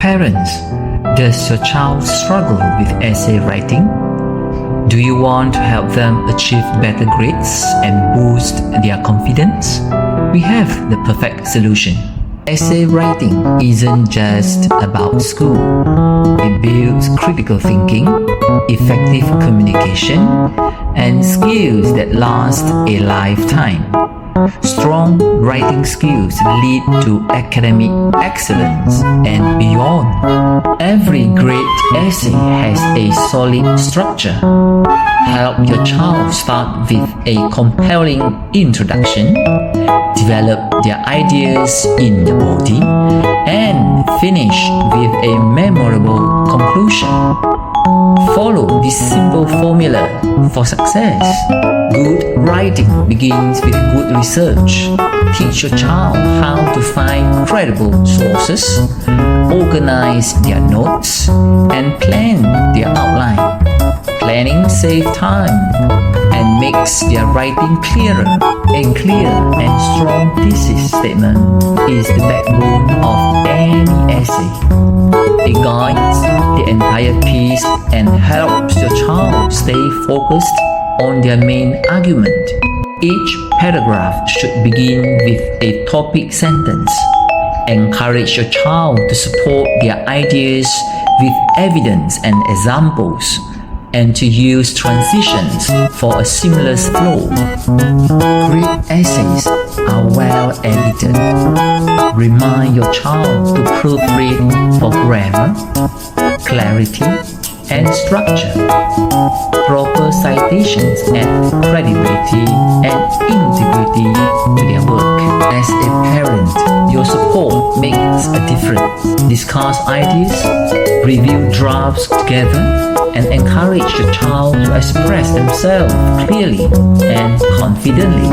Parents, does your child struggle with essay writing? Do you want to help them achieve better grades and boost their confidence? We have the perfect solution. Essay writing isn't just about school. It builds critical thinking, effective communication, and skills that last a lifetime. Strong writing skills lead to academic excellence and beyond. Every great essay has a solid structure. Help your child start with a compelling introduction, develop their ideas in the body, and finish with a memorable conclusion. Follow this simple formula for success. Good writing begins with good research. Teach your child how to find credible sources, organize their notes, and plan their outline. Planning saves time and makes their writing clearer. A clear and strong thesis statement is the backbone of any essay. It guides the entire piece and helps your child stay focused on their main argument. Each paragraph should begin with a topic sentence. Encourage your child to support their ideas with evidence and examples, and to use transitions for a seamless flow. Great essays are well edited. Remind your child to proofread for grammar, clarity, and structure. Proper citations add credibility and integrity to their work. As a parent, your support makes a difference. Discuss ideas, review drafts together, and encourage your child to express themselves clearly and confidently.